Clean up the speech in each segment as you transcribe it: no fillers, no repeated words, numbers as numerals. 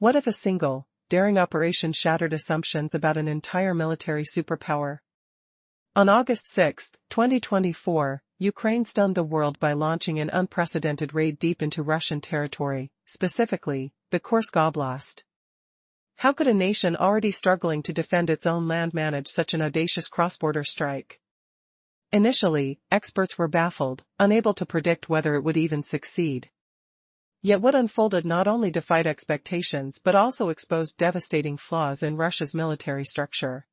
What if a single, daring operation shattered assumptions about an entire military superpower? On August 6, 2024, Ukraine stunned the world by launching an unprecedented raid deep into Russian territory, specifically, the Kursk Oblast. How could a nation already struggling to defend its own land manage such an audacious cross-border strike? Initially, experts were baffled, unable to predict whether it would even succeed. Yet what unfolded not only defied expectations but also exposed devastating flaws in Russia's military structure.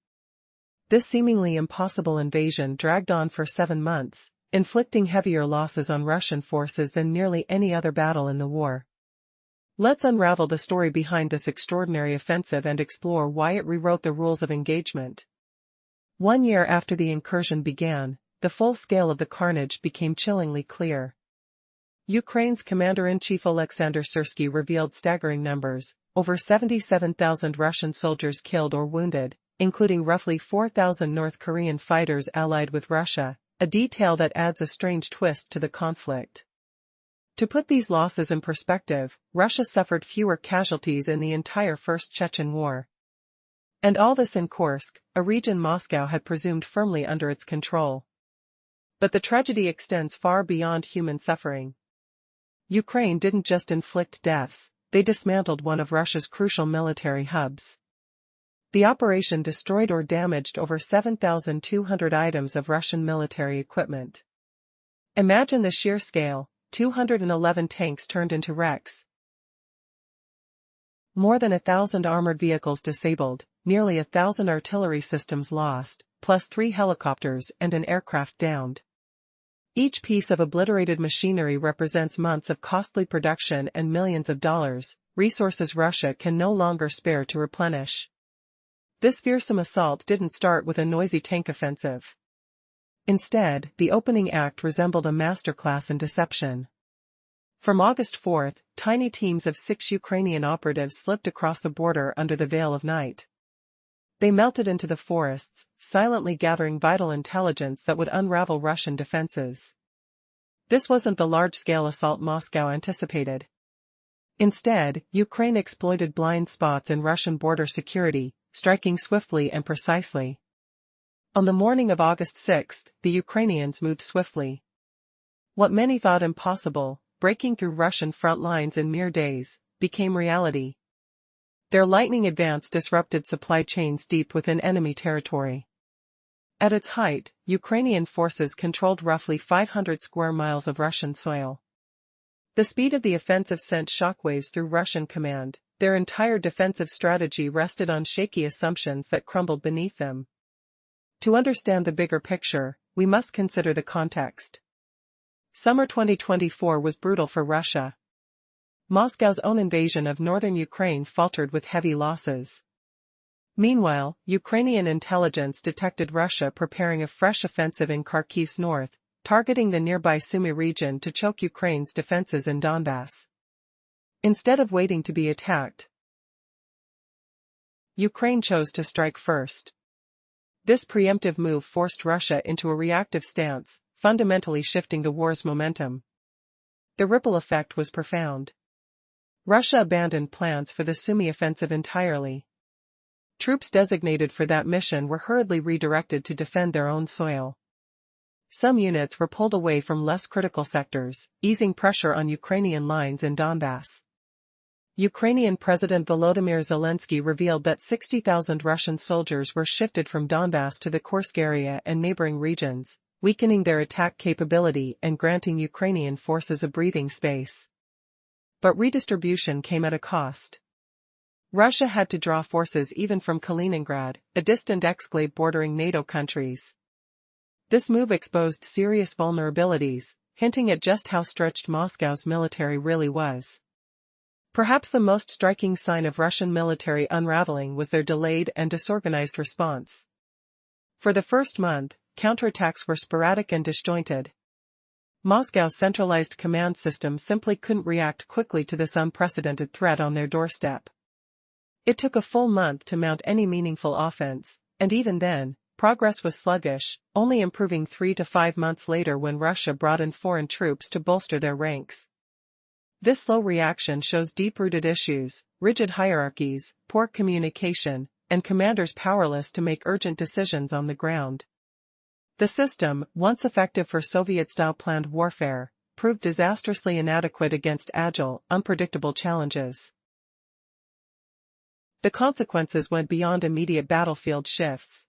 This seemingly impossible invasion dragged on for 7 months, inflicting heavier losses on Russian forces than nearly any other battle in the war. Let's unravel the story behind this extraordinary offensive and explore why it rewrote the rules of engagement. 1 year after the incursion began, the full scale of the carnage became chillingly clear. Ukraine's commander-in-chief Alexander Syrsky revealed staggering numbers: over 77,000 Russian soldiers killed or wounded, including roughly 4,000 North Korean fighters allied with Russia, a detail that adds a strange twist to the conflict. To put these losses in perspective, Russia suffered fewer casualties in the entire First Chechen War. And all this in Kursk, a region Moscow had presumed firmly under its control. But the tragedy extends far beyond human suffering. Ukraine didn't just inflict deaths, they dismantled one of Russia's crucial military hubs. The operation destroyed or damaged over 7,200 items of Russian military equipment. Imagine the sheer scale: 211 tanks turned into wrecks, more than 1,000 armored vehicles disabled, nearly 1,000 artillery systems lost, plus 3 helicopters and an aircraft downed. Each piece of obliterated machinery represents months of costly production and millions of dollars, resources Russia can no longer spare to replenish. This fearsome assault didn't start with a noisy tank offensive. Instead, the opening act resembled a masterclass in deception. From August 4, tiny teams of 6 Ukrainian operatives slipped across the border under the veil of night. They melted into the forests, silently gathering vital intelligence that would unravel Russian defenses. This wasn't the large-scale assault Moscow anticipated. Instead, Ukraine exploited blind spots in Russian border security, striking swiftly and precisely. On the morning of August 6, the Ukrainians moved swiftly. What many thought impossible, breaking through Russian front lines in mere days, became reality. Their lightning advance disrupted supply chains deep within enemy territory. At its height, Ukrainian forces controlled roughly 500 square miles of Russian soil. The speed of the offensive sent shockwaves through Russian command. Their entire defensive strategy rested on shaky assumptions that crumbled beneath them. To understand the bigger picture, we must consider the context. Summer 2024 was brutal for Russia. Moscow's own invasion of northern Ukraine faltered with heavy losses. Meanwhile, Ukrainian intelligence detected Russia preparing a fresh offensive in Kharkiv's north, targeting the nearby Sumy region to choke Ukraine's defenses in Donbass. Instead of waiting to be attacked, Ukraine chose to strike first. This preemptive move forced Russia into a reactive stance, fundamentally shifting the war's momentum. The ripple effect was profound. Russia abandoned plans for the Sumy offensive entirely. Troops designated for that mission were hurriedly redirected to defend their own soil. Some units were pulled away from less critical sectors, easing pressure on Ukrainian lines in Donbass. Ukrainian President Volodymyr Zelensky revealed that 60,000 Russian soldiers were shifted from Donbass to the Kursk area and neighboring regions, weakening their attack capability and granting Ukrainian forces a breathing space. But redistribution came at a cost. Russia had to draw forces even from Kaliningrad, a distant exclave bordering NATO countries. This move exposed serious vulnerabilities, hinting at just how stretched Moscow's military really was. Perhaps the most striking sign of Russian military unraveling was their delayed and disorganized response. For the first month, counterattacks were sporadic and disjointed. Moscow's centralized command system simply couldn't react quickly to this unprecedented threat on their doorstep. It took a full month to mount any meaningful offense, and even then, progress was sluggish, only improving 3 to 5 months later when Russia brought in foreign troops to bolster their ranks. This slow reaction shows deep-rooted issues, rigid hierarchies, poor communication, and commanders powerless to make urgent decisions on the ground. The system, once effective for Soviet-style planned warfare, proved disastrously inadequate against agile, unpredictable challenges. The consequences went beyond immediate battlefield shifts.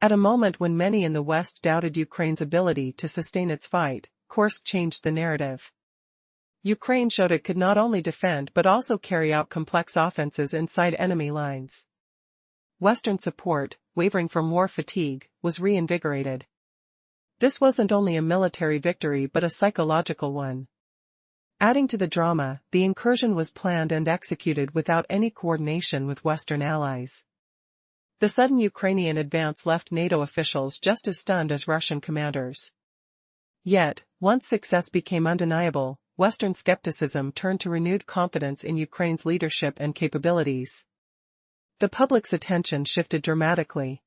At a moment when many in the West doubted Ukraine's ability to sustain its fight, Kursk changed the narrative. Ukraine showed it could not only defend but also carry out complex offenses inside enemy lines. Western support, wavering from war fatigue, was reinvigorated. This wasn't only a military victory but a psychological one. Adding to the drama, the incursion was planned and executed without any coordination with Western allies. The sudden Ukrainian advance left NATO officials just as stunned as Russian commanders. Yet, once success became undeniable, Western skepticism turned to renewed confidence in Ukraine's leadership and capabilities. The public's attention shifted dramatically.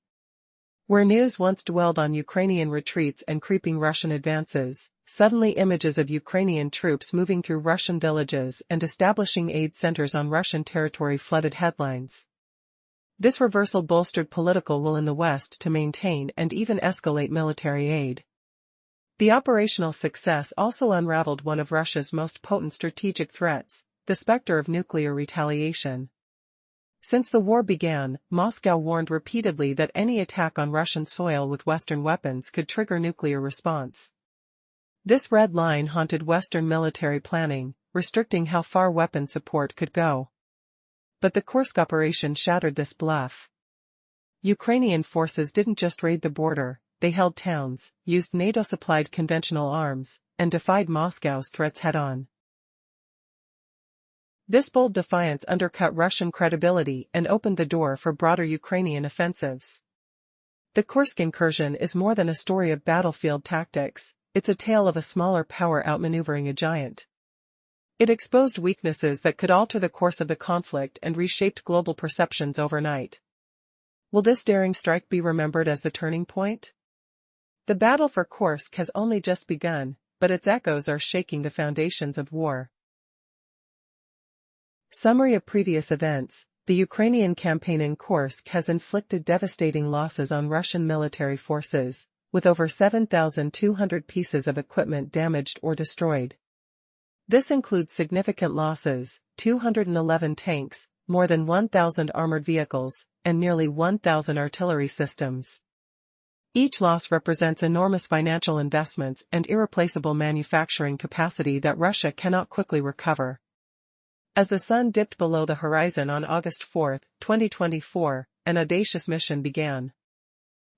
Where news once dwelled on Ukrainian retreats and creeping Russian advances, suddenly images of Ukrainian troops moving through Russian villages and establishing aid centers on Russian territory flooded headlines. This reversal bolstered political will in the West to maintain and even escalate military aid. The operational success also unraveled one of Russia's most potent strategic threats, the specter of nuclear retaliation. Since the war began, Moscow warned repeatedly that any attack on Russian soil with Western weapons could trigger nuclear response. This red line haunted Western military planning, restricting how far weapon support could go. But the Kursk operation shattered this bluff. Ukrainian forces didn't just raid the border, they held towns, used NATO-supplied conventional arms, and defied Moscow's threats head-on. This bold defiance undercut Russian credibility and opened the door for broader Ukrainian offensives. The Kursk incursion is more than a story of battlefield tactics, it's a tale of a smaller power outmaneuvering a giant. It exposed weaknesses that could alter the course of the conflict and reshaped global perceptions overnight. Will this daring strike be remembered as the turning point? The battle for Kursk has only just begun, but its echoes are shaking the foundations of war. Summary of previous events: the Ukrainian campaign in Kursk has inflicted devastating losses on Russian military forces, with over 7,200 pieces of equipment damaged or destroyed. This includes significant losses: 211 tanks, more than 1,000 armored vehicles, and nearly 1,000 artillery systems. Each loss represents enormous financial investments and irreplaceable manufacturing capacity that Russia cannot quickly recover. As the sun dipped below the horizon on August 4, 2024, an audacious mission began.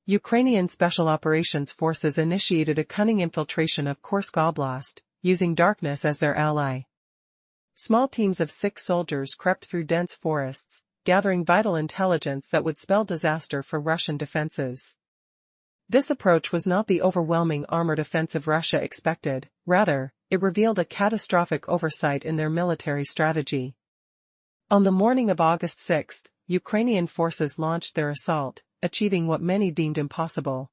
Ukrainian Special Operations Forces initiated a cunning infiltration of Kursk Oblast, using darkness as their ally. Small teams of 6 soldiers crept through dense forests, gathering vital intelligence that would spell disaster for Russian defenses. This approach was not the overwhelming armored offensive Russia expected, rather, it revealed a catastrophic oversight in their military strategy. On the morning of August 6, Ukrainian forces launched their assault, achieving what many deemed impossible.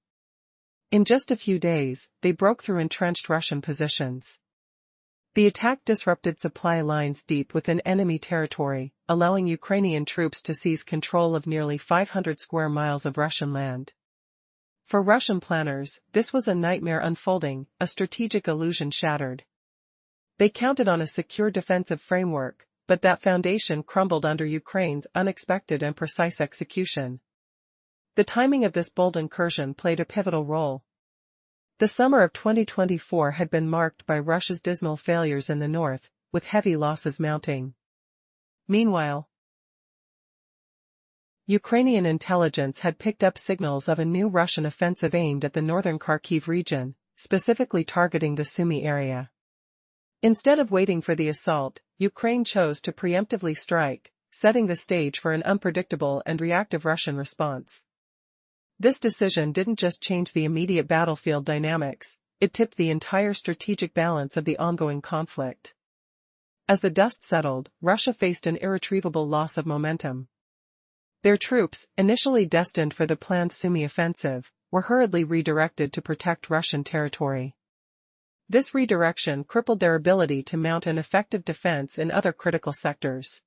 In just a few days, they broke through entrenched Russian positions. The attack disrupted supply lines deep within enemy territory, allowing Ukrainian troops to seize control of nearly 500 square miles of Russian land. For Russian planners, this was a nightmare unfolding, a strategic illusion shattered. They counted on a secure defensive framework, but that foundation crumbled under Ukraine's unexpected and precise execution. The timing of this bold incursion played a pivotal role. The summer of 2024 had been marked by Russia's dismal failures in the north, with heavy losses mounting. Meanwhile, Ukrainian intelligence had picked up signals of a new Russian offensive aimed at the northern Kharkiv region, specifically targeting the Sumy area. Instead of waiting for the assault, Ukraine chose to preemptively strike, setting the stage for an unpredictable and reactive Russian response. This decision didn't just change the immediate battlefield dynamics, it tipped the entire strategic balance of the ongoing conflict. As the dust settled, Russia faced an irretrievable loss of momentum. Their troops, initially destined for the planned Sumy offensive, were hurriedly redirected to protect Russian territory. This redirection crippled their ability to mount an effective defense in other critical sectors.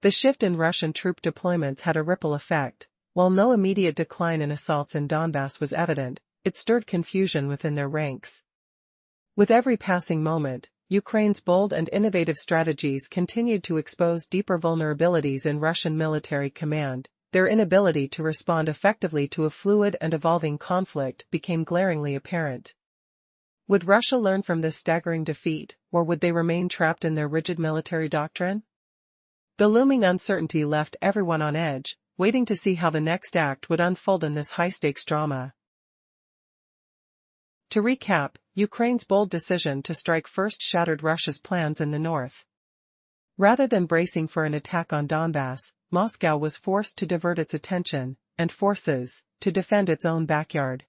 The shift in Russian troop deployments had a ripple effect. While no immediate decline in assaults in Donbass was evident, it stirred confusion within their ranks. With every passing moment, Ukraine's bold and innovative strategies continued to expose deeper vulnerabilities in Russian military command. Their inability to respond effectively to a fluid and evolving conflict became glaringly apparent. Would Russia learn from this staggering defeat, or would they remain trapped in their rigid military doctrine? The looming uncertainty left everyone on edge, waiting to see how the next act would unfold in this high-stakes drama. To recap, Ukraine's bold decision to strike first shattered Russia's plans in the north. Rather than bracing for an attack on Donbass, Moscow was forced to divert its attention, and forces, to defend its own backyard.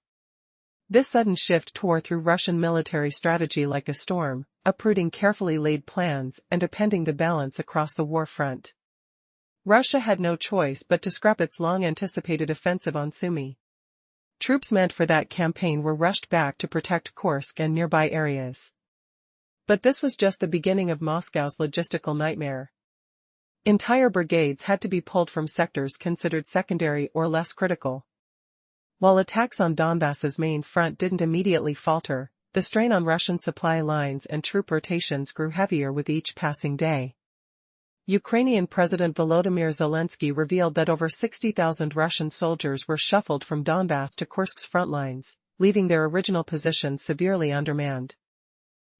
This sudden shift tore through Russian military strategy like a storm, uprooting carefully laid plans and upending the balance across the war front. Russia had no choice but to scrap its long-anticipated offensive on Sumy. Troops meant for that campaign were rushed back to protect Kursk and nearby areas. But this was just the beginning of Moscow's logistical nightmare. Entire brigades had to be pulled from sectors considered secondary or less critical. While attacks on Donbass's main front didn't immediately falter, the strain on Russian supply lines and troop rotations grew heavier with each passing day. Ukrainian President Volodymyr Zelensky revealed that over 60,000 Russian soldiers were shuffled from Donbass to Kursk's front lines, leaving their original positions severely undermanned.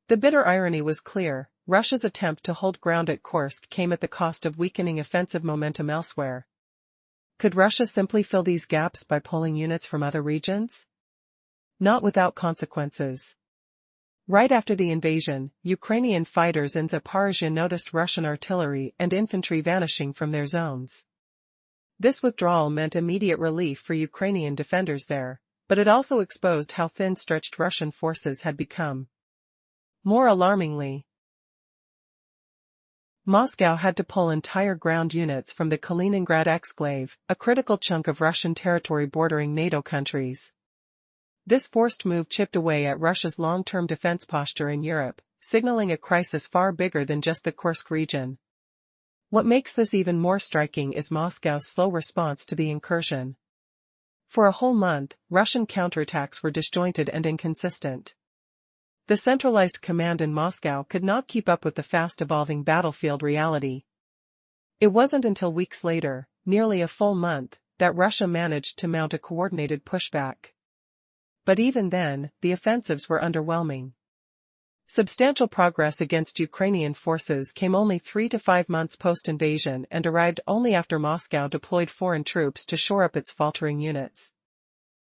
The bitter irony was clear: Russia's attempt to hold ground at Kursk came at the cost of weakening offensive momentum elsewhere. Could Russia simply fill these gaps by pulling units from other regions? Not without consequences. Right after the invasion, Ukrainian fighters in Zaporizhzhia noticed Russian artillery and infantry vanishing from their zones. This withdrawal meant immediate relief for Ukrainian defenders there, but it also exposed how thin-stretched Russian forces had become. More alarmingly, Moscow had to pull entire ground units from the Kaliningrad exclave, a critical chunk of Russian territory bordering NATO countries. This forced move chipped away at Russia's long-term defense posture in Europe, signaling a crisis far bigger than just the Kursk region. What makes this even more striking is Moscow's slow response to the incursion. For a whole month, Russian counterattacks were disjointed and inconsistent. The centralized command in Moscow could not keep up with the fast-evolving battlefield reality. It wasn't until weeks later, nearly a full month, that Russia managed to mount a coordinated pushback. But even then, the offensives were underwhelming. Substantial progress against Ukrainian forces came only 3 to 5 months post-invasion and arrived only after Moscow deployed foreign troops to shore up its faltering units.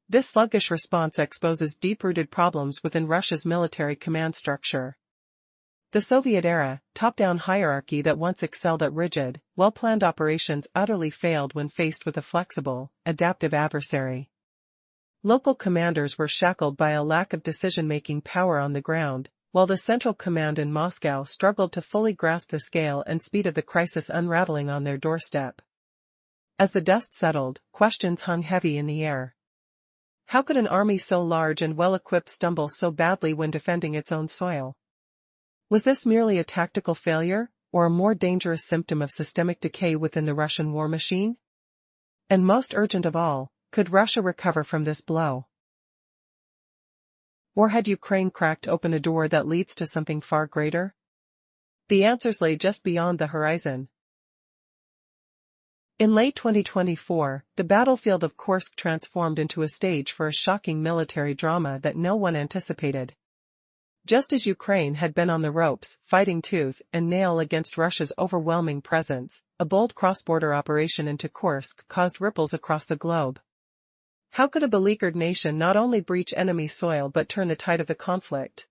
This sluggish response exposes deep-rooted problems within Russia's military command structure. The Soviet-era, top-down hierarchy that once excelled at rigid, well-planned operations utterly failed when faced with a flexible, adaptive adversary. Local commanders were shackled by a lack of decision-making power on the ground, while the central command in Moscow struggled to fully grasp the scale and speed of the crisis unraveling on their doorstep. As the dust settled, questions hung heavy in the air. How could an army so large and well-equipped stumble so badly when defending its own soil? Was this merely a tactical failure, or a more dangerous symptom of systemic decay within the Russian war machine? And most urgent of all, could Russia recover from this blow? Or had Ukraine cracked open a door that leads to something far greater? The answers lay just beyond the horizon. In late 2024, the battlefield of Kursk transformed into a stage for a shocking military drama that no one anticipated. Just as Ukraine had been on the ropes, fighting tooth and nail against Russia's overwhelming presence, a bold cross-border operation into Kursk caused ripples across the globe. How could a beleaguered nation not only breach enemy soil but turn the tide of the conflict?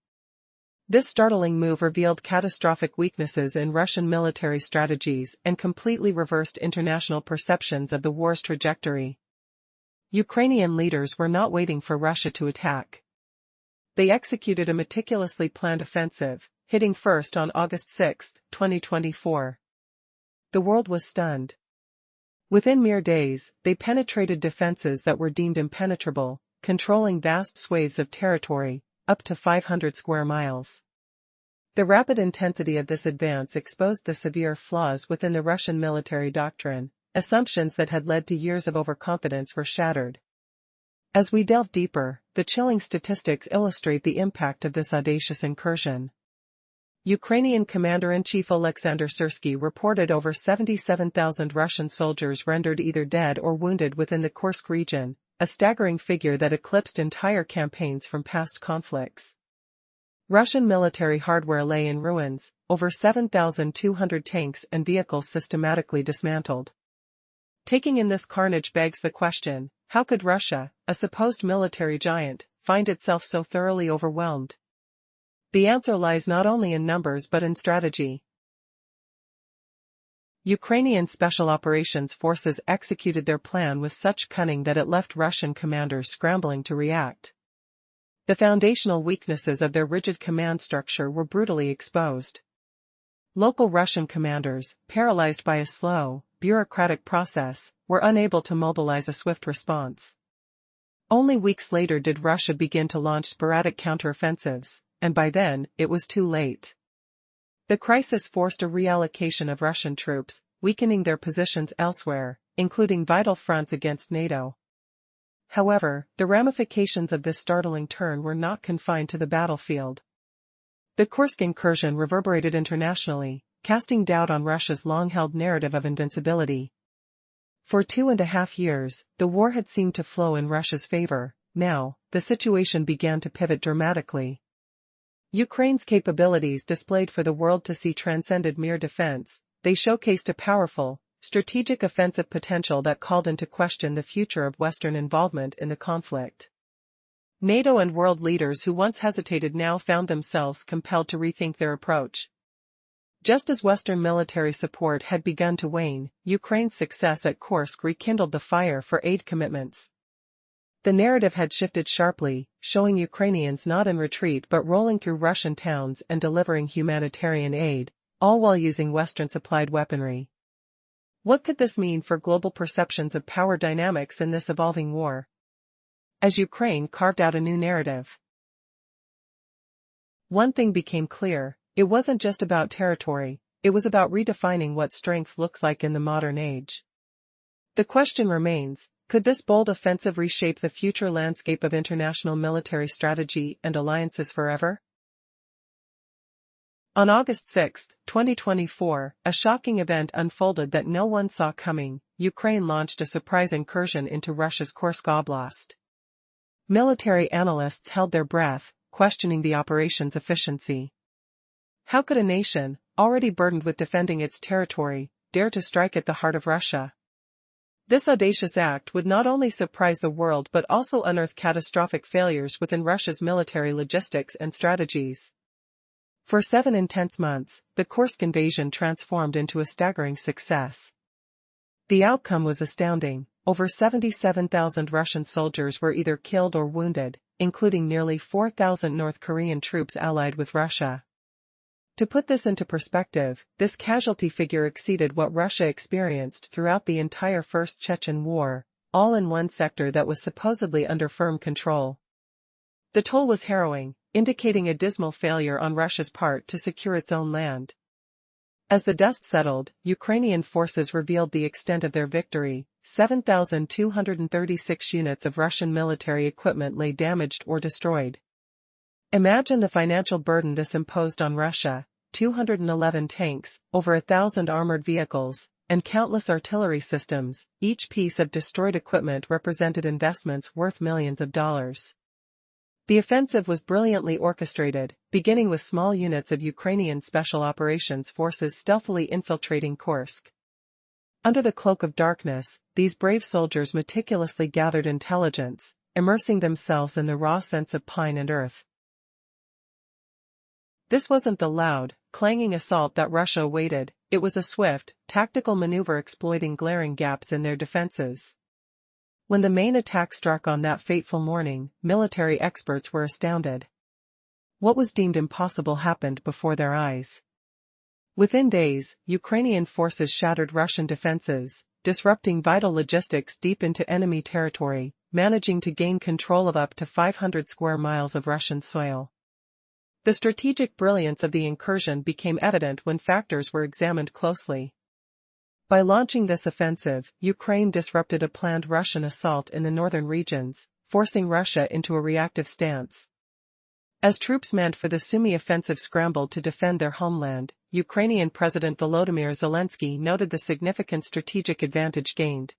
This startling move revealed catastrophic weaknesses in Russian military strategies and completely reversed international perceptions of the war's trajectory. Ukrainian leaders were not waiting for Russia to attack. They executed a meticulously planned offensive, hitting first on August 6, 2024. The world was stunned. Within mere days, they penetrated defenses that were deemed impenetrable, controlling vast swathes of territory, up to 500 square miles. The rapid intensity of this advance exposed the severe flaws within the Russian military doctrine. Assumptions that had led to years of overconfidence were shattered. As we delve deeper, the chilling statistics illustrate the impact of this audacious incursion. Ukrainian Commander-in-Chief Alexander Syrsky reported over 77,000 Russian soldiers rendered either dead or wounded within the Kursk region, a staggering figure that eclipsed entire campaigns from past conflicts. Russian military hardware lay in ruins, over 7,200 tanks and vehicles systematically dismantled. Taking in this carnage begs the question, how could Russia, a supposed military giant, find itself so thoroughly overwhelmed? The answer lies not only in numbers but in strategy. Ukrainian Special Operations Forces executed their plan with such cunning that it left Russian commanders scrambling to react. The foundational weaknesses of their rigid command structure were brutally exposed. Local Russian commanders, paralyzed by a slow, bureaucratic process, were unable to mobilize a swift response. Only weeks later did Russia begin to launch sporadic counteroffensives, and by then, it was too late. The crisis forced a reallocation of Russian troops, weakening their positions elsewhere, including vital fronts against NATO. However, the ramifications of this startling turn were not confined to the battlefield. The Kursk incursion reverberated internationally, casting doubt on Russia's long-held narrative of invincibility. For 2.5 years, the war had seemed to flow in Russia's favor. Now, the situation began to pivot dramatically. Ukraine's capabilities displayed for the world to see transcended mere defense. They showcased a powerful, strategic offensive potential that called into question the future of Western involvement in the conflict. NATO and world leaders who once hesitated now found themselves compelled to rethink their approach. Just as Western military support had begun to wane, Ukraine's success at Kursk rekindled the fire for aid commitments. The narrative had shifted sharply, showing Ukrainians not in retreat but rolling through Russian towns and delivering humanitarian aid, all while using Western-supplied weaponry. What could this mean for global perceptions of power dynamics in this evolving war? As Ukraine carved out a new narrative, one thing became clear: it wasn't just about territory, it was about redefining what strength looks like in the modern age. The question remains, could this bold offensive reshape the future landscape of international military strategy and alliances forever? On August 6, 2024, a shocking event unfolded that no one saw coming. Ukraine launched a surprise incursion into Russia's Kursk Oblast. Military analysts held their breath, questioning the operation's efficiency. How could a nation, already burdened with defending its territory, dare to strike at the heart of Russia? This audacious act would not only surprise the world but also unearth catastrophic failures within Russia's military logistics and strategies. For 7 intense months, the Kursk invasion transformed into a staggering success. The outcome was astounding. Over 77,000 Russian soldiers were either killed or wounded, including nearly 4,000 North Korean troops allied with Russia. To put this into perspective, this casualty figure exceeded what Russia experienced throughout the entire First Chechen War, all in one sector that was supposedly under firm control. The toll was harrowing, indicating a dismal failure on Russia's part to secure its own land. As the dust settled, Ukrainian forces revealed the extent of their victory. 7,236 units of Russian military equipment lay damaged or destroyed. Imagine the financial burden this imposed on Russia: 211 tanks, over 1,000 armored vehicles, and countless artillery systems. Each piece of destroyed equipment represented investments worth millions of dollars. The offensive was brilliantly orchestrated, beginning with small units of Ukrainian Special Operations Forces stealthily infiltrating Kursk. Under the cloak of darkness, these brave soldiers meticulously gathered intelligence, immersing themselves in the raw sense of pine and earth. This wasn't the loud, clanging assault that Russia awaited, it was a swift, tactical maneuver exploiting glaring gaps in their defenses. When the main attack struck on that fateful morning, military experts were astounded. What was deemed impossible happened before their eyes. Within days, Ukrainian forces shattered Russian defenses, disrupting vital logistics deep into enemy territory. managing to gain control of up to 500 square miles of Russian soil. The strategic brilliance of the incursion became evident when factors were examined closely. By launching this offensive, Ukraine disrupted a planned Russian assault in the northern regions, forcing Russia into a reactive stance. As troops meant for the Sumy offensive scrambled to defend their homeland, Ukrainian President Volodymyr Zelensky noted the significant strategic advantage gained.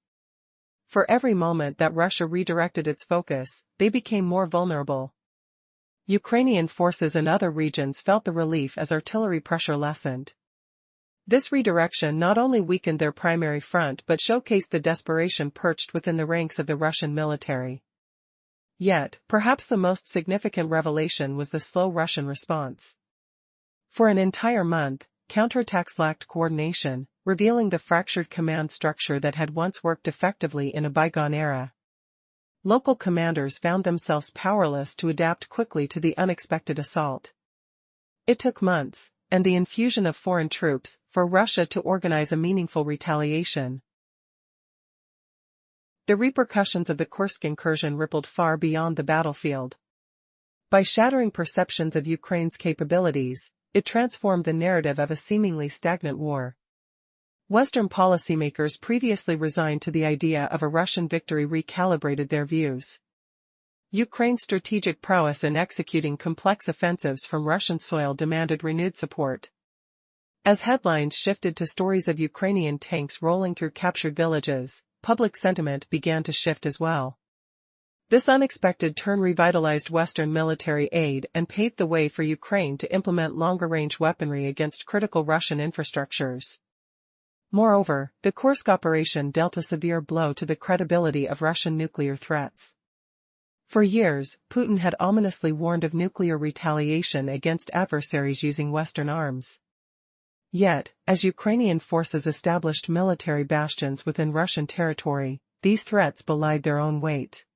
For every moment that Russia redirected its focus, they became more vulnerable. Ukrainian forces in other regions felt the relief as artillery pressure lessened. This redirection not only weakened their primary front but showcased the desperation perched within the ranks of the Russian military. Yet, perhaps the most significant revelation was the slow Russian response. For an entire month, counterattacks lacked coordination, revealing the fractured command structure that had once worked effectively in a bygone era. Local commanders found themselves powerless to adapt quickly to the unexpected assault. It took months, and the infusion of foreign troops, for Russia to organize a meaningful retaliation. The repercussions of the Kursk incursion rippled far beyond the battlefield. By shattering perceptions of Ukraine's capabilities, it transformed the narrative of a seemingly stagnant war. Western policymakers previously resigned to the idea of a Russian victory recalibrated their views. Ukraine's strategic prowess in executing complex offensives from Russian soil demanded renewed support. As headlines shifted to stories of Ukrainian tanks rolling through captured villages, public sentiment began to shift as well. This unexpected turn revitalized Western military aid and paved the way for Ukraine to implement longer-range weaponry against critical Russian infrastructures. Moreover, the Kursk operation dealt a severe blow to the credibility of Russian nuclear threats. For years, Putin had ominously warned of nuclear retaliation against adversaries using Western arms. Yet, as Ukrainian forces established military bastions within Russian territory, these threats belied their own weight.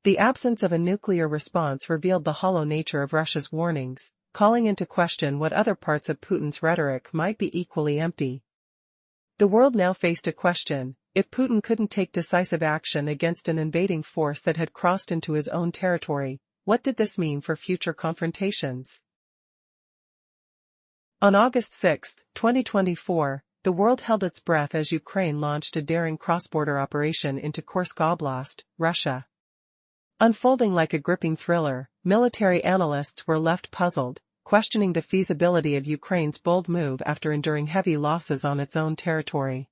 The absence of a nuclear response revealed the hollow nature of Russia's warnings, calling into question what other parts of Putin's rhetoric might be equally empty. The world now faced a question: if Putin couldn't take decisive action against an invading force that had crossed into his own territory, what did this mean for future confrontations? On August 6, 2024, the world held its breath as Ukraine launched a daring cross-border operation into Kursk Oblast, Russia. Unfolding like a gripping thriller, military analysts were left puzzled, questioning the feasibility of Ukraine's bold move after enduring heavy losses on its own territory.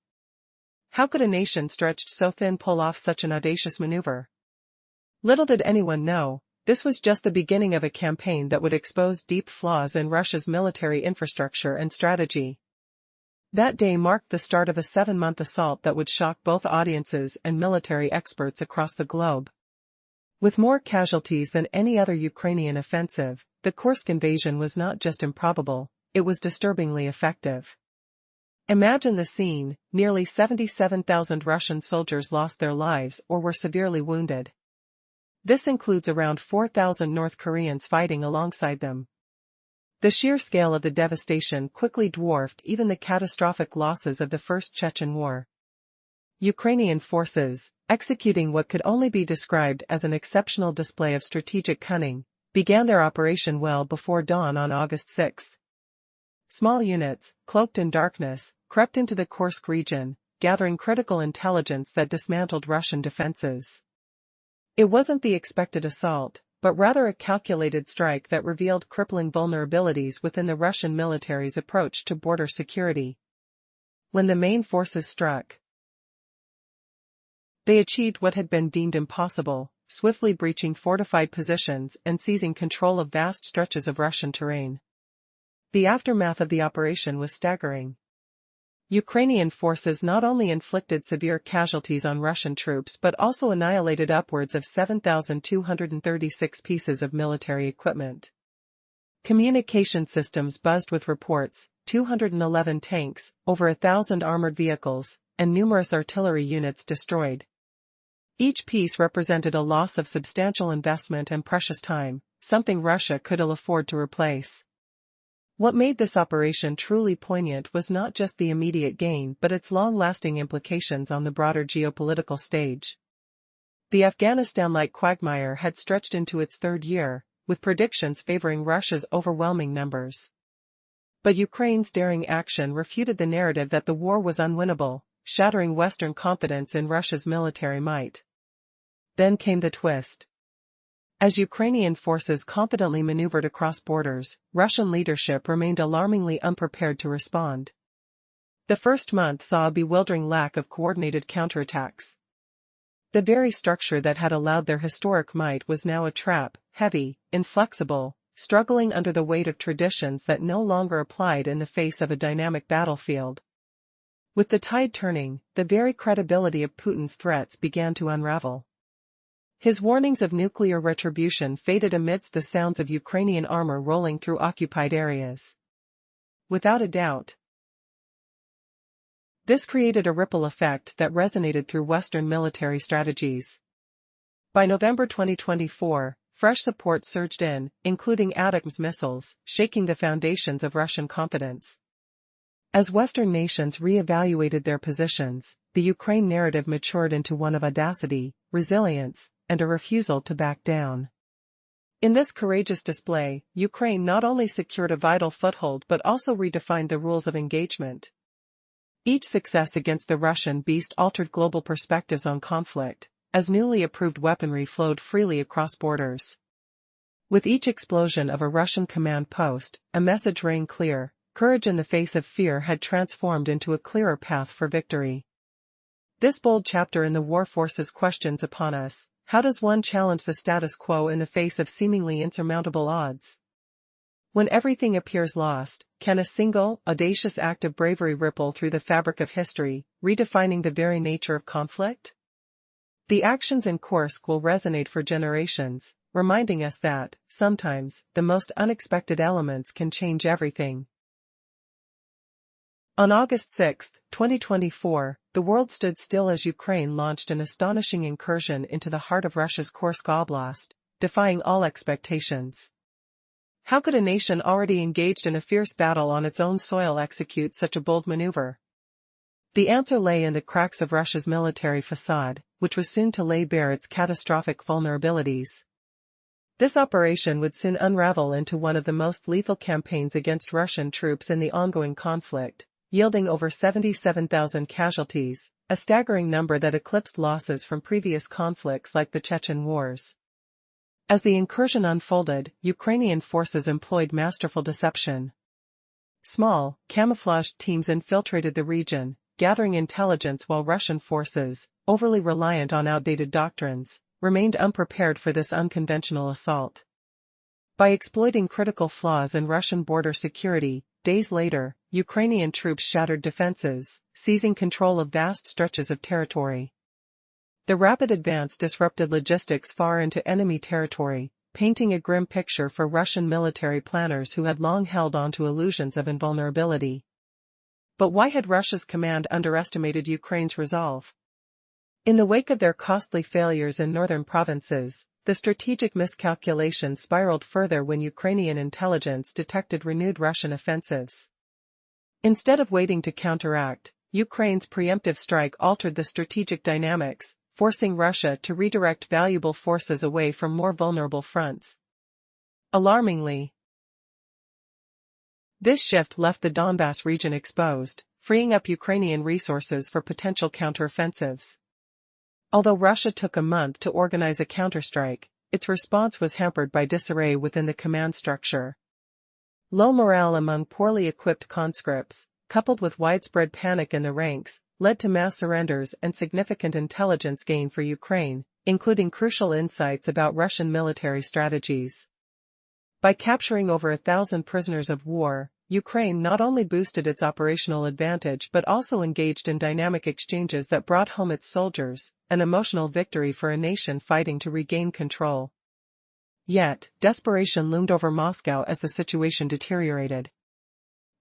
How could a nation stretched so thin pull off such an audacious maneuver? Little did anyone know, this was just the beginning of a campaign that would expose deep flaws in Russia's military infrastructure and strategy. That day marked the start of a 7-month assault that would shock both audiences and military experts across the globe. With more casualties than any other Ukrainian offensive, the Kursk invasion was not just improbable, it was disturbingly effective. Imagine the scene: nearly 77,000 Russian soldiers lost their lives or were severely wounded. This includes around 4,000 North Koreans fighting alongside them. The sheer scale of the devastation quickly dwarfed even the catastrophic losses of the First Chechen War. Ukrainian forces, executing what could only be described as an exceptional display of strategic cunning, began their operation well before dawn on August 6. Small units, cloaked in darkness, crept into the Kursk region, gathering critical intelligence that dismantled Russian defenses. It wasn't the expected assault, but rather a calculated strike that revealed crippling vulnerabilities within the Russian military's approach to border security. When the main forces struck, they achieved what had been deemed impossible, swiftly breaching fortified positions and seizing control of vast stretches of Russian terrain. The aftermath of the operation was staggering. Ukrainian forces not only inflicted severe casualties on Russian troops but also annihilated upwards of 7,236 pieces of military equipment. Communication systems buzzed with reports: 211 tanks, over 1,000 armored vehicles, and numerous artillery units destroyed. Each piece represented a loss of substantial investment and precious time, something Russia could ill afford to replace. What made this operation truly poignant was not just the immediate gain but its long-lasting implications on the broader geopolitical stage. The Afghanistan-like quagmire had stretched into its third year, with predictions favoring Russia's overwhelming numbers. But Ukraine's daring action refuted the narrative that the war was unwinnable, shattering Western confidence in Russia's military might. Then came the twist. As Ukrainian forces confidently maneuvered across borders, Russian leadership remained alarmingly unprepared to respond. The first month saw a bewildering lack of coordinated counterattacks. The very structure that had allowed their historic might was now a trap, heavy, inflexible, struggling under the weight of traditions that no longer applied in the face of a dynamic battlefield. With the tide turning, the very credibility of Putin's threats began to unravel. His warnings of nuclear retribution faded amidst the sounds of Ukrainian armor rolling through occupied areas. Without a doubt, this created a ripple effect that resonated through Western military strategies. By November 2024, fresh support surged in, including ATACMS missiles, shaking the foundations of Russian confidence. As Western nations re-evaluated their positions, the Ukraine narrative matured into one of audacity, resilience, and a refusal to back down. In this courageous display, Ukraine not only secured a vital foothold but also redefined the rules of engagement. Each success against the Russian beast altered global perspectives on conflict, as newly approved weaponry flowed freely across borders. With each explosion of a Russian command post, a message rang clear: courage in the face of fear had transformed into a clearer path for victory. This bold chapter in the war forces questions upon us: how does one challenge the status quo in the face of seemingly insurmountable odds? When everything appears lost, can a single, audacious act of bravery ripple through the fabric of history, redefining the very nature of conflict? The actions in Kursk will resonate for generations, reminding us that, sometimes, the most unexpected elements can change everything. On August 6, 2024, the world stood still as Ukraine launched an astonishing incursion into the heart of Russia's Kursk Oblast, defying all expectations. How could a nation already engaged in a fierce battle on its own soil execute such a bold maneuver? The answer lay in the cracks of Russia's military facade, which was soon to lay bare its catastrophic vulnerabilities. This operation would soon unravel into one of the most lethal campaigns against Russian troops in the ongoing conflict, yielding over 77,000 casualties, a staggering number that eclipsed losses from previous conflicts like the Chechen Wars. As the incursion unfolded, Ukrainian forces employed masterful deception. Small, camouflaged teams infiltrated the region, gathering intelligence while Russian forces, overly reliant on outdated doctrines, remained unprepared for this unconventional assault. By exploiting critical flaws in Russian border security, days later, Ukrainian troops shattered defenses, seizing control of vast stretches of territory. The rapid advance disrupted logistics far into enemy territory, painting a grim picture for Russian military planners who had long held on to illusions of invulnerability. But why had Russia's command underestimated Ukraine's resolve? In the wake of their costly failures in northern provinces, the strategic miscalculation spiraled further when Ukrainian intelligence detected renewed Russian offensives. Instead of waiting to counteract, Ukraine's preemptive strike altered the strategic dynamics, forcing Russia to redirect valuable forces away from more vulnerable fronts. Alarmingly, this shift left the Donbass region exposed, freeing up Ukrainian resources for potential counteroffensives. Although Russia took a month to organize a counterstrike, its response was hampered by disarray within the command structure. Low morale among poorly equipped conscripts, coupled with widespread panic in the ranks, led to mass surrenders and significant intelligence gain for Ukraine, including crucial insights about Russian military strategies. By capturing over 1,000 prisoners of war, Ukraine not only boosted its operational advantage but also engaged in dynamic exchanges that brought home its soldiers, an emotional victory for a nation fighting to regain control. Yet, desperation loomed over Moscow as the situation deteriorated.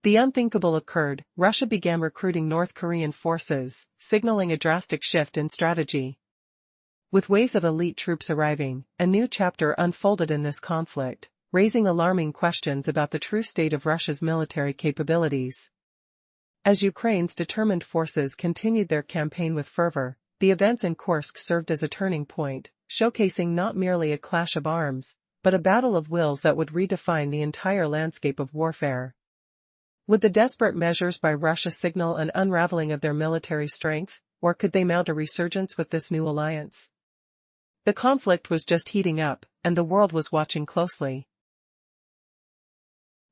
The unthinkable occurred: Russia began recruiting North Korean forces, signaling a drastic shift in strategy. With waves of elite troops arriving, a new chapter unfolded in this conflict, raising alarming questions about the true state of Russia's military capabilities. As Ukraine's determined forces continued their campaign with fervor, the events in Kursk served as a turning point, showcasing not merely a clash of arms, but a battle of wills that would redefine the entire landscape of warfare. Would the desperate measures by Russia signal an unraveling of their military strength, or could they mount a resurgence with this new alliance? The conflict was just heating up, and the world was watching closely.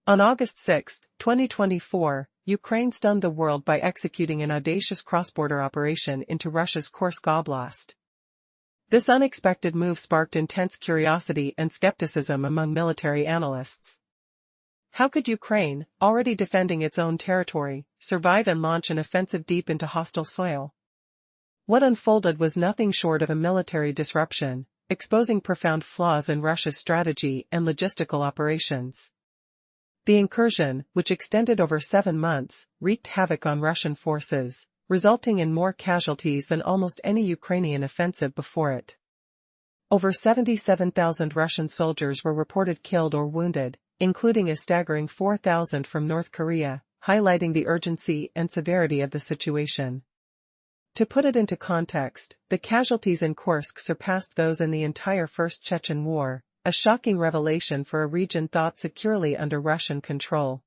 On August 6, 2024, Ukraine stunned the world by executing an audacious cross-border operation into Russia's Kursk Oblast. This unexpected move sparked intense curiosity and skepticism among military analysts. How could Ukraine, already defending its own territory, survive and launch an offensive deep into hostile soil? What unfolded was nothing short of a military disruption, exposing profound flaws in Russia's strategy and logistical operations. The incursion, which extended over 7 months, wreaked havoc on Russian forces, resulting in more casualties than almost any Ukrainian offensive before it. Over 77,000 Russian soldiers were reported killed or wounded, including a staggering 4,000 from North Korea, highlighting the urgency and severity of the situation. To put it into context, the casualties in Kursk surpassed those in the entire First Chechen War, a shocking revelation for a region thought securely under Russian control.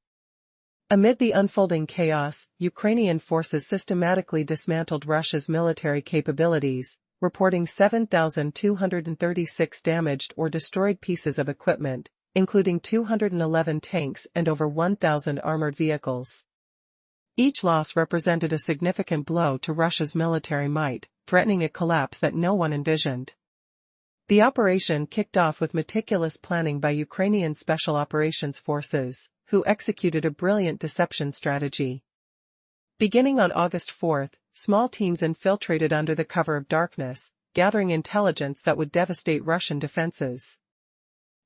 Amid the unfolding chaos, Ukrainian forces systematically dismantled Russia's military capabilities, reporting 7,236 damaged or destroyed pieces of equipment, including 211 tanks and over 1,000 armored vehicles. Each loss represented a significant blow to Russia's military might, threatening a collapse that no one envisioned. The operation kicked off with meticulous planning by Ukrainian Special Operations Forces, who executed a brilliant deception strategy. Beginning on August 4, small teams infiltrated under the cover of darkness, gathering intelligence that would devastate Russian defenses.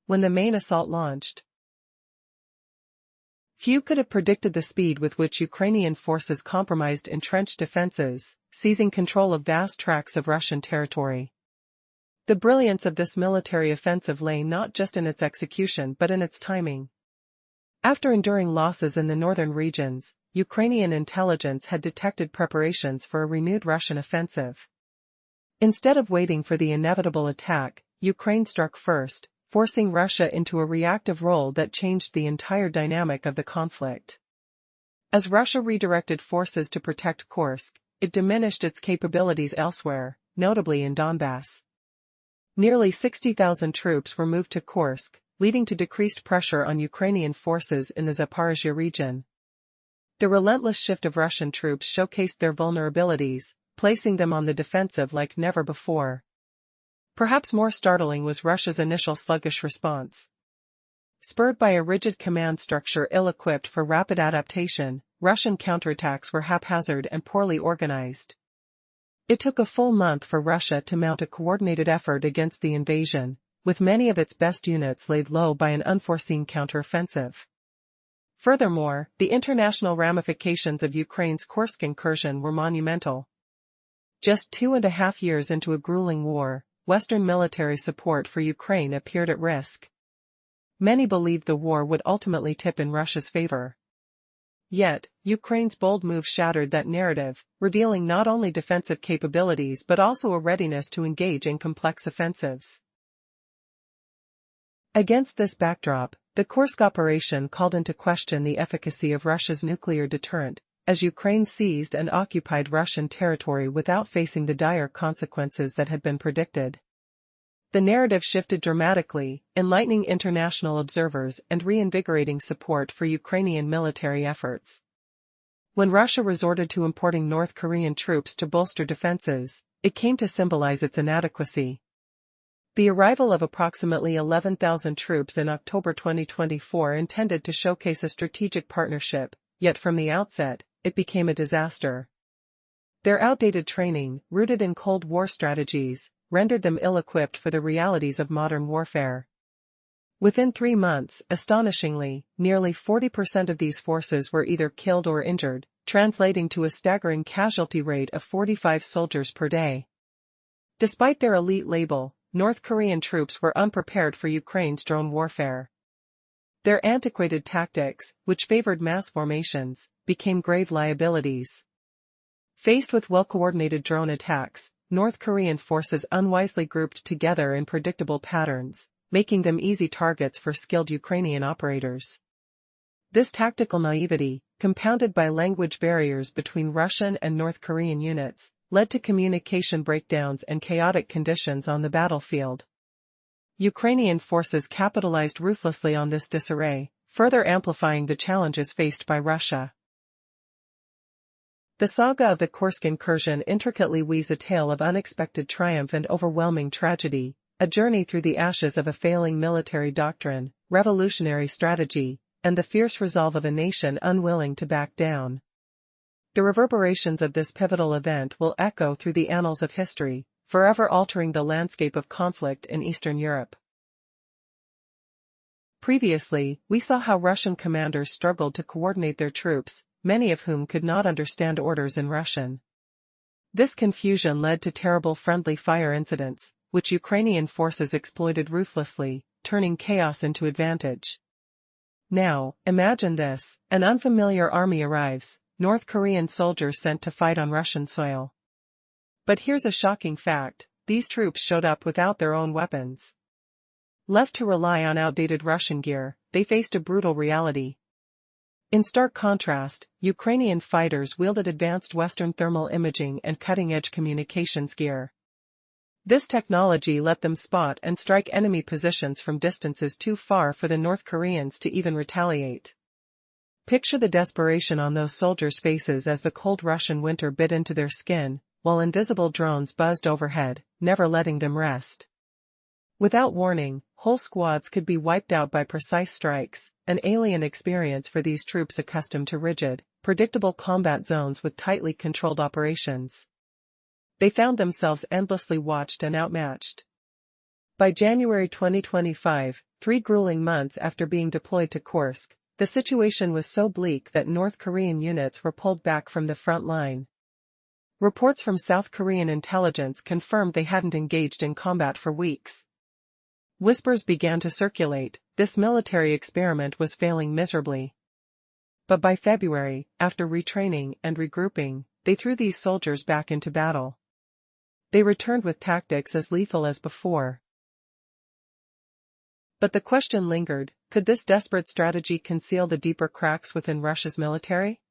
When the main assault launched, few could have predicted the speed with which Ukrainian forces compromised entrenched defenses, seizing control of vast tracts of Russian territory. The brilliance of this military offensive lay not just in its execution but in its timing. After enduring losses in the northern regions, Ukrainian intelligence had detected preparations for a renewed Russian offensive. Instead of waiting for the inevitable attack, Ukraine struck first, forcing Russia into a reactive role that changed the entire dynamic of the conflict. As Russia redirected forces to protect Kursk, it diminished its capabilities elsewhere, notably in Donbass. Nearly 60,000 troops were moved to Kursk, leading to decreased pressure on Ukrainian forces in the Zaporizhia region. The relentless shift of Russian troops showcased their vulnerabilities, placing them on the defensive like never before. Perhaps more startling was Russia's initial sluggish response. Spurred by a rigid command structure ill-equipped for rapid adaptation, Russian counterattacks were haphazard and poorly organized. It took a full month for Russia to mount a coordinated effort against the invasion, with many of its best units laid low by an unforeseen counteroffensive. Furthermore, the international ramifications of Ukraine's Kursk incursion were monumental. Just 2.5 years into a grueling war, Western military support for Ukraine appeared at risk. Many believed the war would ultimately tip in Russia's favor. Yet, Ukraine's bold move shattered that narrative, revealing not only defensive capabilities but also a readiness to engage in complex offensives. Against this backdrop, the Kursk operation called into question the efficacy of Russia's nuclear deterrent, as Ukraine seized and occupied Russian territory without facing the dire consequences that had been predicted. The narrative shifted dramatically, enlightening international observers and reinvigorating support for Ukrainian military efforts. When Russia resorted to importing North Korean troops to bolster defenses, it came to symbolize its inadequacy. The arrival of approximately 11,000 troops in October 2024 intended to showcase a strategic partnership, yet from the outset, it became a disaster. Their outdated training, rooted in Cold War strategies, rendered them ill-equipped for the realities of modern warfare. Within 3 months, astonishingly, nearly 40% of these forces were either killed or injured, translating to a staggering casualty rate of 45 soldiers per day. Despite their elite label, North Korean troops were unprepared for Ukraine's drone warfare. Their antiquated tactics, which favored mass formations, became grave liabilities. Faced with well-coordinated drone attacks, North Korean forces unwisely grouped together in predictable patterns, making them easy targets for skilled Ukrainian operators. This tactical naivety, compounded by language barriers between Russian and North Korean units, led to communication breakdowns and chaotic conditions on the battlefield. Ukrainian forces capitalized ruthlessly on this disarray, further amplifying the challenges faced by Russia. The saga of the Kursk incursion intricately weaves a tale of unexpected triumph and overwhelming tragedy, a journey through the ashes of a failing military doctrine, revolutionary strategy, and the fierce resolve of a nation unwilling to back down. The reverberations of this pivotal event will echo through the annals of history, forever altering the landscape of conflict in Eastern Europe. Previously, we saw how Russian commanders struggled to coordinate their troops, many of whom could not understand orders in Russian. This confusion led to terrible friendly fire incidents, which Ukrainian forces exploited ruthlessly, turning chaos into advantage. Now, imagine this: an unfamiliar army arrives, North Korean soldiers sent to fight on Russian soil. But here's a shocking fact: these troops showed up without their own weapons. Left to rely on outdated Russian gear, they faced a brutal reality. In stark contrast, Ukrainian fighters wielded advanced Western thermal imaging and cutting-edge communications gear. This technology let them spot and strike enemy positions from distances too far for the North Koreans to even retaliate. Picture the desperation on those soldiers' faces as the cold Russian winter bit into their skin, while invisible drones buzzed overhead, never letting them rest. Without warning, whole squads could be wiped out by precise strikes, an alien experience for these troops accustomed to rigid, predictable combat zones with tightly controlled operations. They found themselves endlessly watched and outmatched. By January 2025, 3 grueling months after being deployed to Kursk, the situation was so bleak that North Korean units were pulled back from the front line. Reports from South Korean intelligence confirmed they hadn't engaged in combat for weeks. Whispers began to circulate: this military experiment was failing miserably. But by February, after retraining and regrouping, they threw these soldiers back into battle. They returned with tactics as lethal as before. But the question lingered: could this desperate strategy conceal the deeper cracks within Russia's military?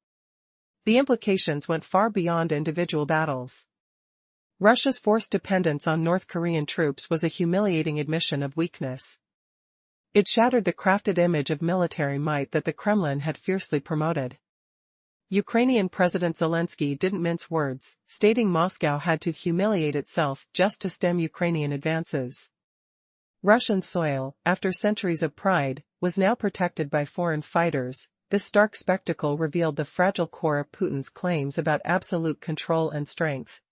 The implications went far beyond individual battles. Russia's forced dependence on North Korean troops was a humiliating admission of weakness. It shattered the crafted image of military might that the Kremlin had fiercely promoted. Ukrainian President Zelensky didn't mince words, stating Moscow had to humiliate itself just to stem Ukrainian advances. Russian soil, after centuries of pride, was now protected by foreign fighters. This stark spectacle revealed the fragile core of Putin's claims about absolute control and strength.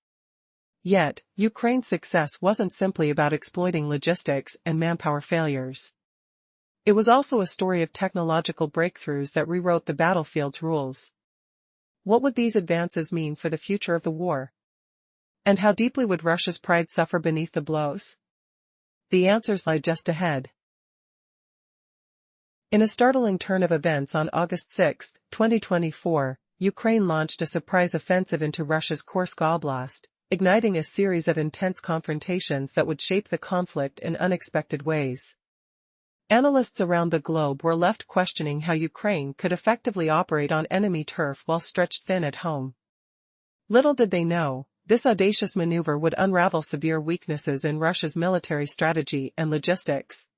Yet, Ukraine's success wasn't simply about exploiting logistics and manpower failures. It was also a story of technological breakthroughs that rewrote the battlefield's rules. What would these advances mean for the future of the war? And how deeply would Russia's pride suffer beneath the blows? The answers lie just ahead. In a startling turn of events on August 6, 2024, Ukraine launched a surprise offensive into Russia's Kursk Oblast, igniting a series of intense confrontations that would shape the conflict in unexpected ways. Analysts around the globe were left questioning how Ukraine could effectively operate on enemy turf while stretched thin at home. Little did they know, this audacious maneuver would unravel severe weaknesses in Russia's military strategy and logistics.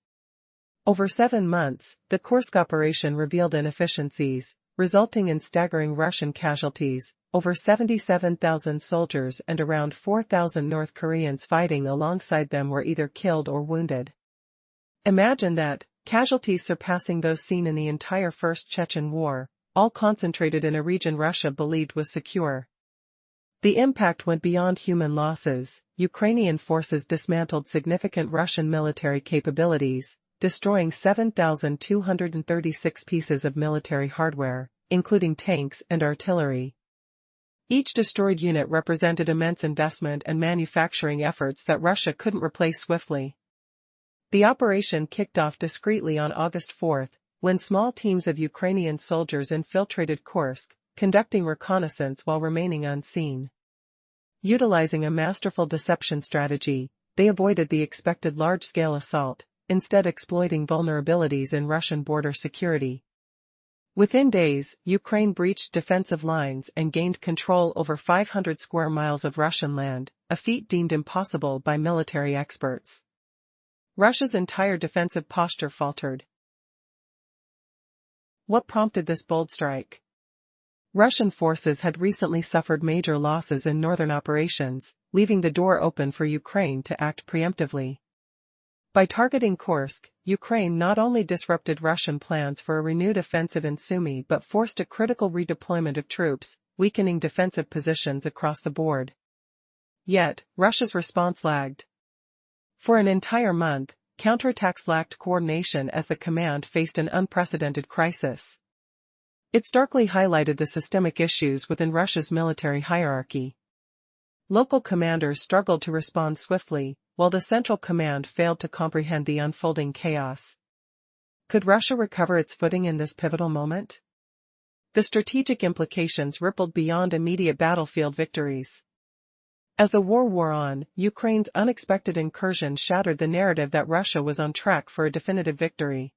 Over 7 months, the Kursk operation revealed inefficiencies, resulting in staggering Russian casualties: over 77,000 soldiers and around 4,000 North Koreans fighting alongside them were either killed or wounded. Imagine that, casualties surpassing those seen in the entire First Chechen War, all concentrated in a region Russia believed was secure. The impact went beyond human losses. Ukrainian forces dismantled significant Russian military capabilities, destroying 7,236 pieces of military hardware, including tanks and artillery. Each destroyed unit represented immense investment and manufacturing efforts that Russia couldn't replace swiftly. The operation kicked off discreetly on August 4, when small teams of Ukrainian soldiers infiltrated Kursk, conducting reconnaissance while remaining unseen. Utilizing a masterful deception strategy, they avoided the expected large-scale assault, instead exploiting vulnerabilities in Russian border security. Within days, Ukraine breached defensive lines and gained control over 500 square miles of Russian land, a feat deemed impossible by military experts. Russia's entire defensive posture faltered. What prompted this bold strike? Russian forces had recently suffered major losses in northern operations, leaving the door open for Ukraine to act preemptively. By targeting Kursk, Ukraine not only disrupted Russian plans for a renewed offensive in Sumy but forced a critical redeployment of troops, weakening defensive positions across the board. Yet, Russia's response lagged. For an entire month, counterattacks lacked coordination as the command faced an unprecedented crisis. It starkly highlighted the systemic issues within Russia's military hierarchy. Local commanders struggled to respond swiftly, while the central command failed to comprehend the unfolding chaos. Could Russia recover its footing in this pivotal moment? The strategic implications rippled beyond immediate battlefield victories. As the war wore on, Ukraine's unexpected incursion shattered the narrative that Russia was on track for a definitive victory.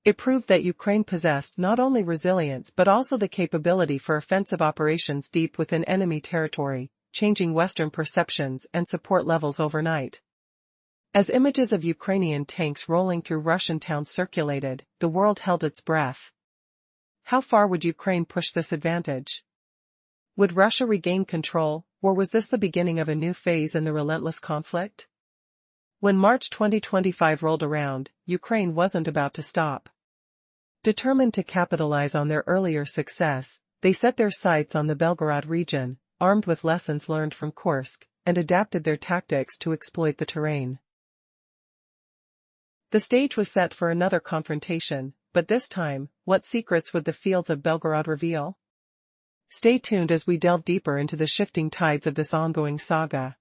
It proved that Ukraine possessed not only resilience but also the capability for offensive operations deep within enemy territory, changing Western perceptions and support levels overnight. As images of Ukrainian tanks rolling through Russian towns circulated, the world held its breath. How far would Ukraine push this advantage? Would Russia regain control, or was this the beginning of a new phase in the relentless conflict? When March 2025 rolled around, Ukraine wasn't about to stop. Determined to capitalize on their earlier success, they set their sights on the Belgorod region, armed with lessons learned from Kursk, and adapted their tactics to exploit the terrain. The stage was set for another confrontation, but this time, what secrets would the fields of Belgorod reveal? Stay tuned as we delve deeper into the shifting tides of this ongoing saga.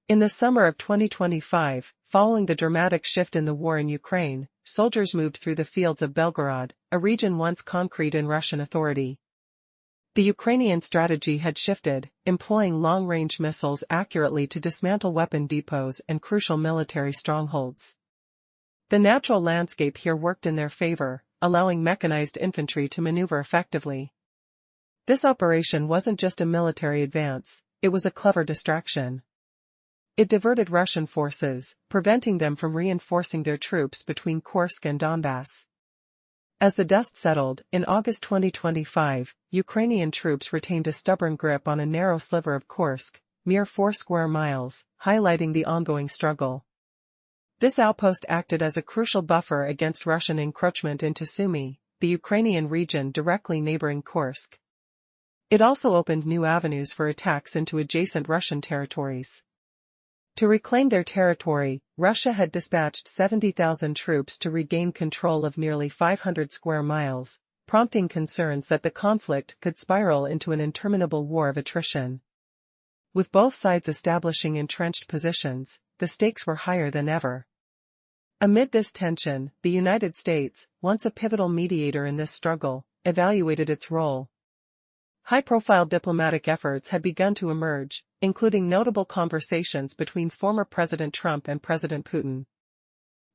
In the summer of 2025, following the dramatic shift in the war in Ukraine, soldiers moved through the fields of Belgorod, a region once concrete in Russian authority. The Ukrainian strategy had shifted, employing long-range missiles accurately to dismantle weapon depots and crucial military strongholds. The natural landscape here worked in their favor, allowing mechanized infantry to maneuver effectively. This operation wasn't just a military advance, it was a clever distraction. It diverted Russian forces, preventing them from reinforcing their troops between Kursk and Donbass. As the dust settled, in August 2025, Ukrainian troops retained a stubborn grip on a narrow sliver of Kursk, mere 4 square miles, highlighting the ongoing struggle. This outpost acted as a crucial buffer against Russian encroachment into Sumy, the Ukrainian region directly neighboring Kursk. It also opened new avenues for attacks into adjacent Russian territories. To reclaim their territory, Russia had dispatched 70,000 troops to regain control of nearly 500 square miles, prompting concerns that the conflict could spiral into an interminable war of attrition. With both sides establishing entrenched positions, the stakes were higher than ever. Amid this tension, the United States, once a pivotal mediator in this struggle, evaluated its role. High-profile diplomatic efforts had begun to emerge, including notable conversations between former President Trump and President Putin.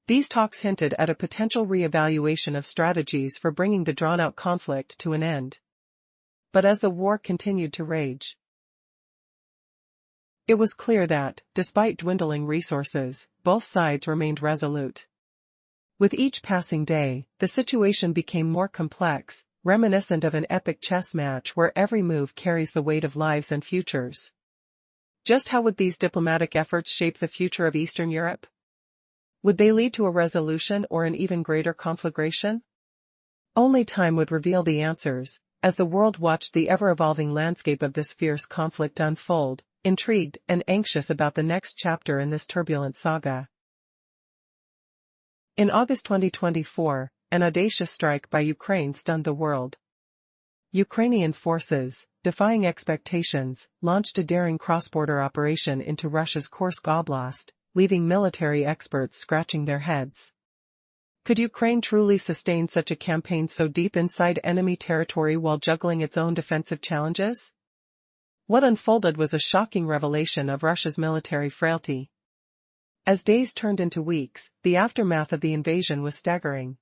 These talks hinted at a potential re-evaluation of strategies for bringing the drawn-out conflict to an end. But as the war continued to rage, it was clear that, despite dwindling resources, both sides remained resolute. With each passing day, the situation became more complex, reminiscent of an epic chess match where every move carries the weight of lives and futures. Just how would these diplomatic efforts shape the future of Eastern Europe? Would they lead to a resolution or an even greater conflagration? Only time would reveal the answers, as the world watched the ever-evolving landscape of this fierce conflict unfold, intrigued and anxious about the next chapter in this turbulent saga. In August 2024, an audacious strike by Ukraine stunned the world. Ukrainian forces, defying expectations, launched a daring cross-border operation into Russia's Kursk Oblast, leaving military experts scratching their heads. Could Ukraine truly sustain such a campaign so deep inside enemy territory while juggling its own defensive challenges? What unfolded was a shocking revelation of Russia's military frailty. As days turned into weeks, the aftermath of the invasion was staggering.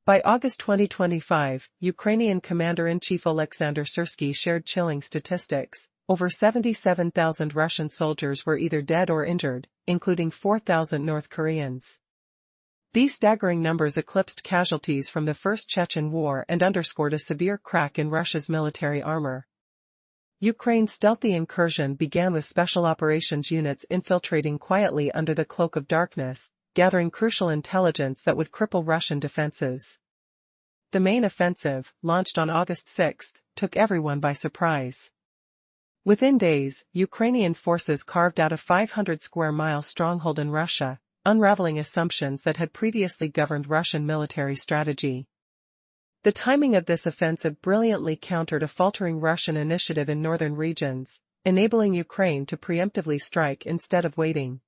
By August 2025, Ukrainian Commander-in-Chief Alexander Syrsky shared chilling statistics. Over 77,000 Russian soldiers were either dead or injured, including 4,000 North Koreans. These staggering numbers eclipsed casualties from the First Chechen War and underscored a severe crack in Russia's military armor. Ukraine's stealthy incursion began with special operations units infiltrating quietly under the cloak of darkness, gathering crucial intelligence that would cripple Russian defenses. The main offensive, launched on August 6, took everyone by surprise. Within days, Ukrainian forces carved out a 500-square-mile stronghold in Russia, unraveling assumptions that had previously governed Russian military strategy. The timing of this offensive brilliantly countered a faltering Russian initiative in northern regions, enabling Ukraine to preemptively strike instead of waiting.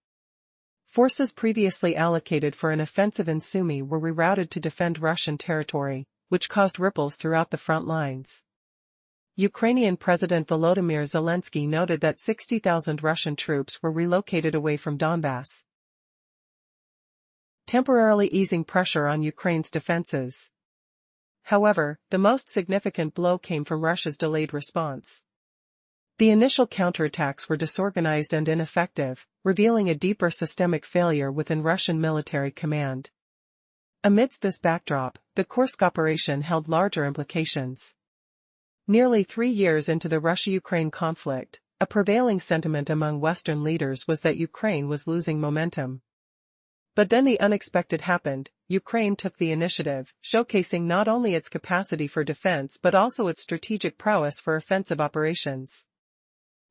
Forces previously allocated for an offensive in Sumy were rerouted to defend Russian territory, which caused ripples throughout the front lines. Ukrainian President Volodymyr Zelensky noted that 60,000 Russian troops were relocated away from Donbass, temporarily easing pressure on Ukraine's defenses. However, the most significant blow came from Russia's delayed response. The initial counterattacks were disorganized and ineffective, revealing a deeper systemic failure within Russian military command. Amidst this backdrop, the Kursk operation held larger implications. Nearly 3 years into the Russia-Ukraine conflict, a prevailing sentiment among Western leaders was that Ukraine was losing momentum. But then the unexpected happened. Ukraine took the initiative, showcasing not only its capacity for defense but also its strategic prowess for offensive operations.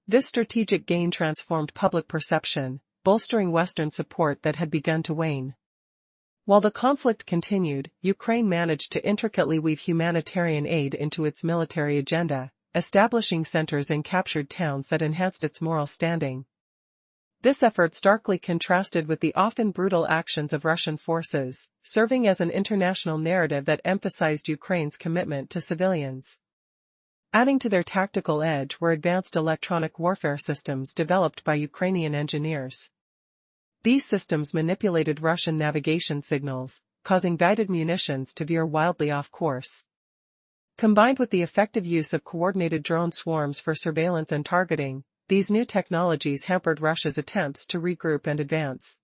This strategic gain transformed public perception, bolstering Western support that had begun to wane. While the conflict continued, Ukraine managed to intricately weave humanitarian aid into its military agenda, establishing centers in captured towns that enhanced its moral standing. This effort starkly contrasted with the often brutal actions of Russian forces, serving as an international narrative that emphasized Ukraine's commitment to civilians. Adding to their tactical edge were advanced electronic warfare systems developed by Ukrainian engineers. These systems manipulated Russian navigation signals, causing guided munitions to veer wildly off course. Combined with the effective use of coordinated drone swarms for surveillance and targeting, these new technologies hampered Russia's attempts to regroup and advance.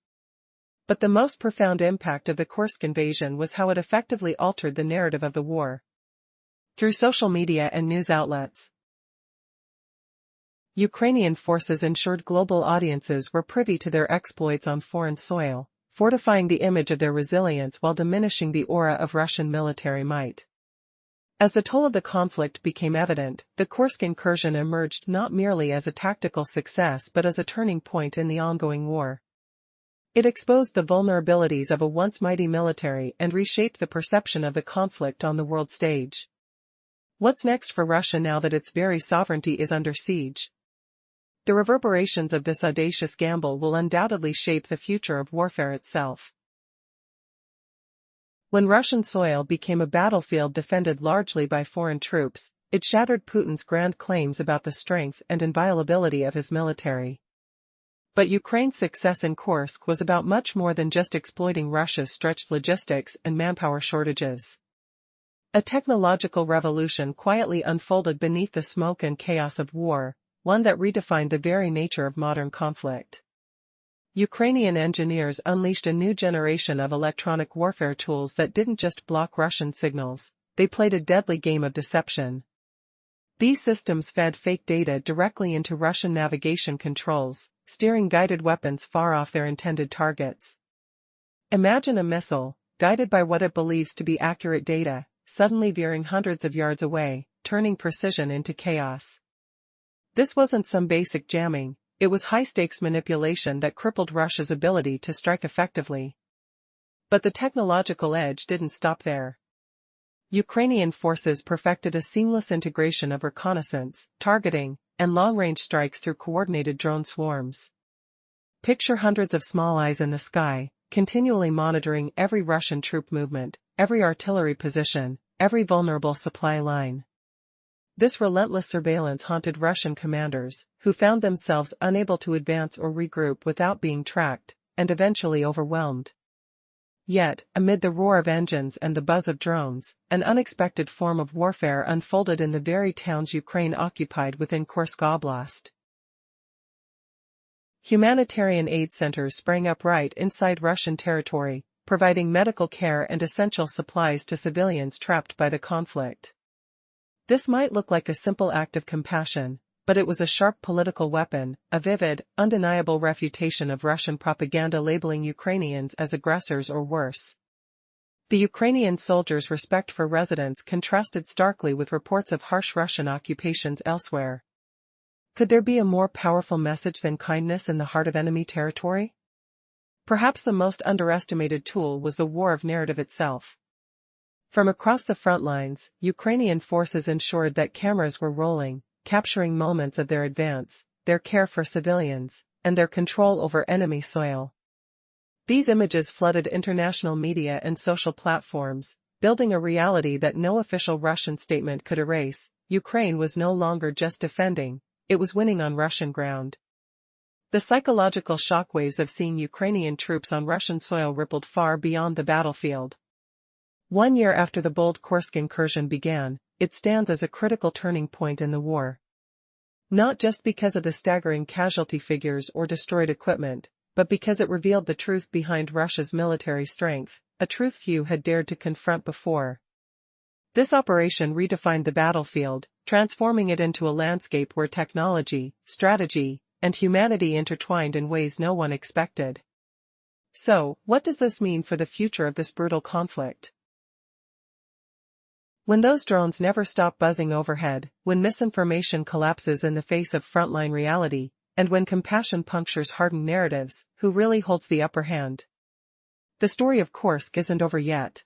But the most profound impact of the Kursk invasion was how it effectively altered the narrative of the war. Through social media and news outlets, Ukrainian forces ensured global audiences were privy to their exploits on foreign soil, fortifying the image of their resilience while diminishing the aura of Russian military might. As the toll of the conflict became evident, the Kursk incursion emerged not merely as a tactical success but as a turning point in the ongoing war. It exposed the vulnerabilities of a once mighty military and reshaped the perception of the conflict on the world stage. What's next for Russia now that its very sovereignty is under siege? The reverberations of this audacious gamble will undoubtedly shape the future of warfare itself. When Russian soil became a battlefield defended largely by foreign troops, it shattered Putin's grand claims about the strength and inviolability of his military. But Ukraine's success in Kursk was about much more than just exploiting Russia's stretched logistics and manpower shortages. A technological revolution quietly unfolded beneath the smoke and chaos of war, one that redefined the very nature of modern conflict. Ukrainian engineers unleashed a new generation of electronic warfare tools that didn't just block Russian signals, they played a deadly game of deception. These systems fed fake data directly into Russian navigation controls, steering guided weapons far off their intended targets. Imagine a missile, guided by what it believes to be accurate data, suddenly veering hundreds of yards away, turning precision into chaos. This wasn't some basic jamming, it was high-stakes manipulation that crippled Russia's ability to strike effectively. But the technological edge didn't stop there. Ukrainian forces perfected a seamless integration of reconnaissance, targeting, and long-range strikes through coordinated drone swarms. Picture hundreds of small eyes in the sky, continually monitoring every Russian troop movement, every artillery position, every vulnerable supply line. This relentless surveillance haunted Russian commanders, who found themselves unable to advance or regroup without being tracked, and eventually overwhelmed. Yet, amid the roar of engines and the buzz of drones, an unexpected form of warfare unfolded in the very towns Ukraine occupied within Kursk Oblast. Humanitarian aid centers sprang up right inside Russian territory, providing medical care and essential supplies to civilians trapped by the conflict. This might look like a simple act of compassion, but it was a sharp political weapon, a vivid, undeniable refutation of Russian propaganda labeling Ukrainians as aggressors or worse. The Ukrainian soldiers' respect for residents contrasted starkly with reports of harsh Russian occupations elsewhere. Could there be a more powerful message than kindness in the heart of enemy territory? Perhaps the most underestimated tool was the war of narrative itself. From across the front lines, Ukrainian forces ensured that cameras were rolling, capturing moments of their advance, their care for civilians, and their control over enemy soil. These images flooded international media and social platforms, building a reality that no official Russian statement could erase. Ukraine was no longer just defending, it was winning on Russian ground. The psychological shockwaves of seeing Ukrainian troops on Russian soil rippled far beyond the battlefield. 1 year after the bold Kursk incursion began, it stands as a critical turning point in the war. Not just because of the staggering casualty figures or destroyed equipment, but because it revealed the truth behind Russia's military strength, a truth few had dared to confront before. This operation redefined the battlefield, transforming it into a landscape where technology, strategy, and humanity intertwined in ways no one expected. So, what does this mean for the future of this brutal conflict? When those drones never stop buzzing overhead, when misinformation collapses in the face of frontline reality, and when compassion punctures hardened narratives, who really holds the upper hand? The story of Kursk isn't over yet.